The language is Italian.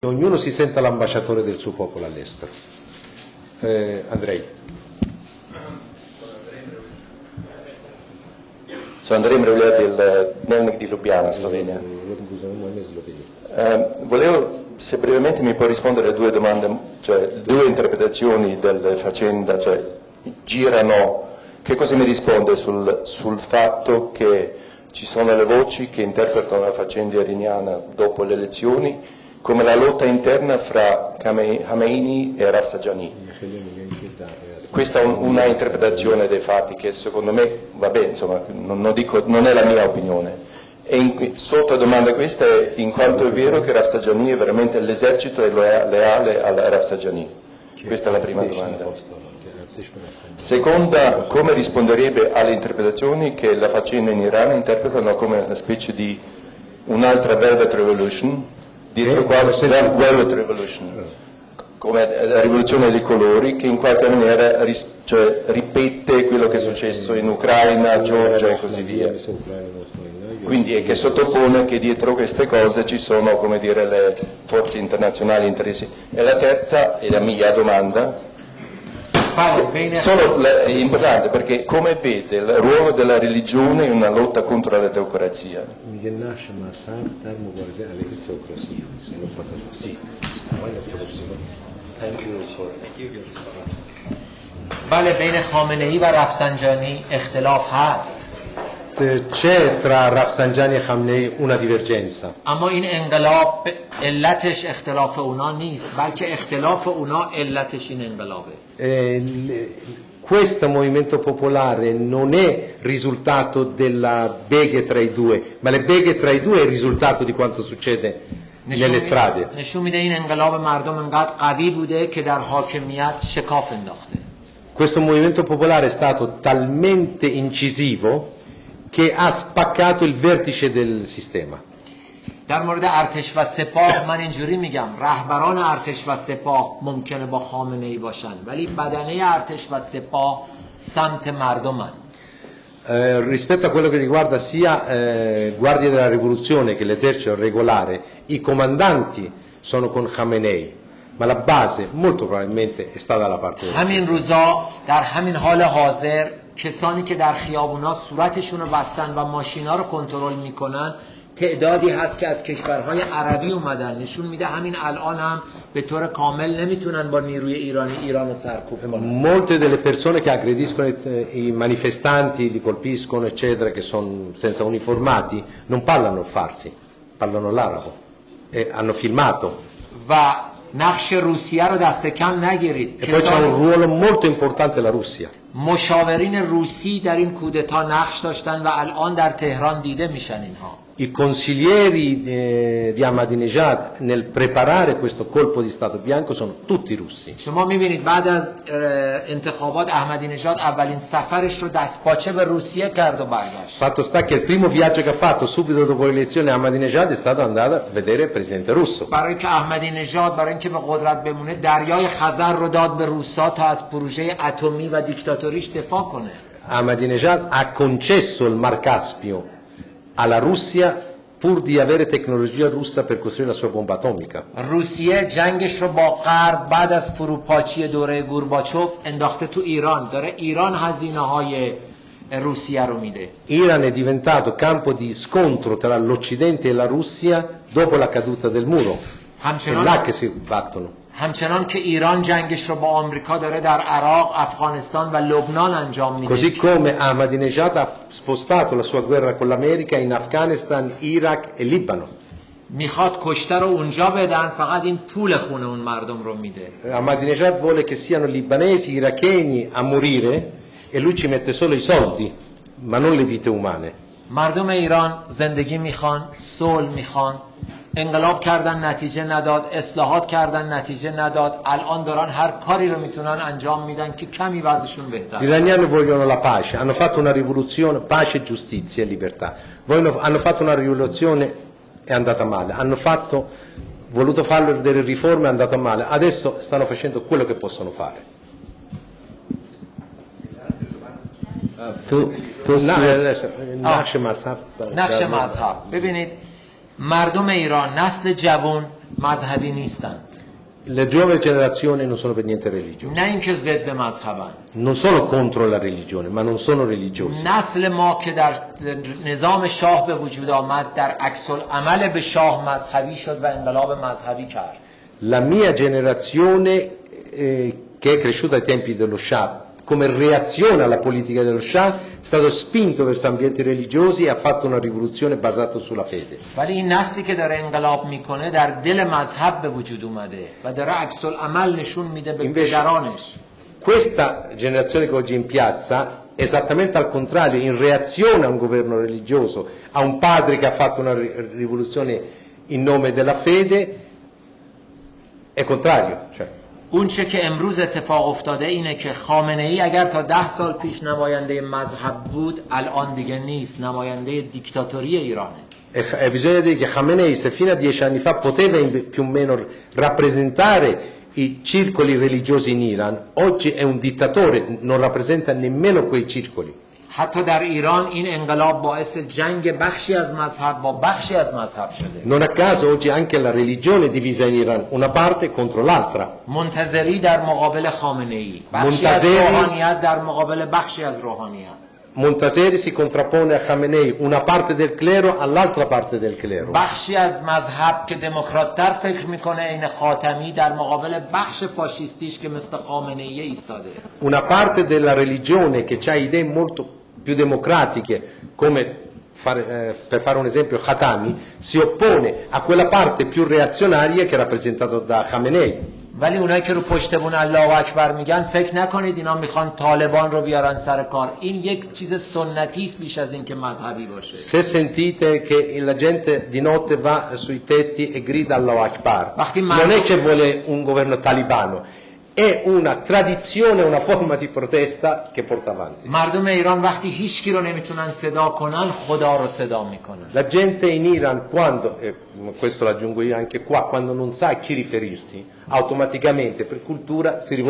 Ognuno si senta l'ambasciatore del suo popolo all'estero. Andrei. Sono Andrej Mrevlja del Dnevnik di Ljubljana, Slovenia. Volevo, se brevemente mi può rispondere a due domande, cioè due interpretazioni della faccenda, cioè girano, che cosa mi risponde sul fatto che ci sono le voci che interpretano la faccenda iraniana dopo le elezioni come la lotta interna fra Khamenei e Rafsanjani. Questa è una interpretazione dei fatti che secondo me va bene, insomma, non è la mia opinione. E sotto domanda questa è in quanto è vero che Rafsanjani è veramente l'esercito è leale al Rafsanjani. Questa è la prima domanda. Seconda, come risponderebbe alle interpretazioni che la faccenda in Iran interpretano come una specie di un'altra Velvet Revolution, dietro quale Velvet Revolution, come la rivoluzione dei colori che in qualche maniera ripete quello che è successo in Ucraina, Georgia e così via. Quindi è che sottopone che dietro queste cose ci sono, come dire, le forze internazionali interessi. E la terza, e la mia domanda, è importante perché come vede il ruolo della religione in una lotta contro la teocrazia? بله بین خامنه‌ای و رفسنجانی اختلاف هست. C'è tra Rafsanjani e Khamenei una divergenza. اما این انقلاب علتش اختلاف اونا نیست بلکه اختلاف اونا علتش این انقلابه. Questo movimento popolare non è risultato della beghe tra i due, ma le beghe tra i due è il risultato di quanto succede nelle strade. نشون میده این انقلاب مردم انقدر قوی بوده که در حاکمیت شکاف انداخته. Questo movimento popolare è stato talmente incisivo che ha spaccato il vertice del sistema. در مورد ارتش و سپاه من اینجوری میگم رهبران ارتش و سپاه ممکنه با خامنه‌ای باشن ولی بدنه ارتش و سپاه سمت مردمن. Rispetto a quello che riguarda sia guardie della rivoluzione che l'esercito regolare, i comandanti sono con Khamenei, ma la base molto probabilmente è stata dalla parte del همین روزا در همین حال حاضر کسانی که در خیابونا صورتشون رو بستن و ماشینا رو کنترل میکنن تعدادی هست که از کشورهای عربی اومدن. نشون میده همین الان هم به طور کامل نمیتونن با نیروی ایرانی ایران رو سرکوب کنن. Molte delle persone che aggrediscono i manifestanti, li colpiscono eccetera, che sono senza uniformati, non parlano il farsi, parlano l'arabo e hanno filmato. و نقش روسیه رو دست کم نگیرید. E poi c'è un ruolo molto importante la Russia. مشاورین روسی در این کودتا نقش داشتن و الان در تهران دیده میشن اینها. I consiglieri di Ahmadinejad nel preparare questo colpo di Stato bianco sono tutti russi. شما میبینید بعد از انتخابات احمدی نژاد اولین سفرش رو دستپاچه به روسیه کرد و برگشت. Fatto sta che il primo viaggio che ha fatto subito dopo le elezioni Ahmadinejad è stato andare a vedere il presidente russo. برای اینکه احمدی نژاد برای اینکه به قدرت بمونه دریای خزر رو داد به روسا تا از پروژه اتمی و دیکتاتوریش دفاع کنه. Ahmadinejad ha concesso il Mar Caspio alla Russia pur di avere tecnologia russa per costruire la sua bomba atomica. روسیه جنگش رو با غرب بعد از فروپاشی دوره گورباچوف انداخته تو ایران. داره ایران هزینه‌های روسیه رو میده. Iran è diventato campo di scontro tra l'Occidente e la Russia dopo la caduta del muro. È là che si battono. همچنان که ایران جنگش رو با آمریکا داره در عراق، افغانستان و لبنان انجام میده. Così come Ahmadinejad ha spostato la sua guerra con l'America in Afghanistan, Iraq e Libano. میخواد کشته رو اونجا بدن فقط این پول خونه اون مردم رو میده. Ahmadinejad vuole che siano libanesi, iracheni a morire e lui ci mette solo i soldi, ma non le vite umane. مردم ایران زندگی میخوان، صلح میخوان. انقلاب کردن نتیجه نداد، اصلاحات کردن نتیجه نداد، الان دارن هر کاری رو میتونن انجام میدن که کمی وضعشون بهتر. Gli iraniani vogliono la pace, hanno fatto una rivoluzione, pace, giustizia e libertà. Hanno fatto una rivoluzione, è andata male, hanno voluto fare delle riforme, è andata male, adesso stanno facendo quello che possono fare. نقش مذهب. ببینید مردم ایران، نسل جوان مذهبی نیستند. Le giovani generazioni non sono per niente religiose, نه اینکه ضد مذهبند. non sono contro la religione, ma non sono religiosi. نسل ما که در نظام شاه به وجود آمد در عکس العمل به شاه مذهبی شد و انقلاب مذهبی کرد. La mia generazione che è cresciuta ai tempi dello Shah, come reazione alla politica dello Shah, è stato spinto verso ambienti religiosi e ha fatto una rivoluzione basata sulla fede. ولی این نسلی که داره انقلاب میکنه در دل مذهب به وجود اومده و داره عکس العمل نشون میده به پدرانش. Questa generazione che oggi è in piazza, esattamente al contrario, in reazione a un governo religioso, a un padre che ha fatto una rivoluzione in nome della fede, è contrario. Cioè, اون چه که امروز اتفاق افتاده اینه که خامنه ای اگر تا 10 سال پیش نماینده مذهب بود الان دیگه نیست، نماینده دیکتاتوری ایرانه. E bisogna dire che Khamenei, se fino a 10 anni fa poteva più o meno rappresentare i circoli religiosi in Iran, oggi è un dittatore, non rappresenta nemmeno quei circoli. حتی در ایران این انقلاب باعث جنگ بخشی از مذهب با بخشی از مذهب شده. Non a caso oggi anche la religione è divisa in Iran, una parte contro l'altra. منتظری در مقابل خامنه ای، بخشی از روحانیت در مقابل بخشی از روحانیت. Montaseri si contrappone a Khamenei, una parte del clero all'altra parte del clero. بخشی از مذهب که دموکرات‌تر فکر میکنه این خاتمی در مقابل بخش فاشیستیش که مثل خامنه ای ایستاده. Una parte della religione che ha idee molto più democratiche, come per fare un esempio Khatami, si oppone a quella parte più reazionaria che è rappresentata da Khamenei. ولی اونایی که رو پشتبون الله اکبر میگن فکر نکنید اینا میخوان طالبان رو بیارن سر کار. این یک چیز سنتی است بیش از این که مذهبی باشه. Se sentite che la gente di notte va sui tetti e grida Allahu Akbar, non è che vuole un governo talibano, è una tradizione, una forma di protesta che porta avanti. مردم ایران وقتی هیچکی رو نمیتونن صدا کنن خدا رو صدا میکنن. La gente in Iran quando, e questo lo aggiungo io anche qua, quando non sa a chi riferirsi, automaticamente per cultura si rivolge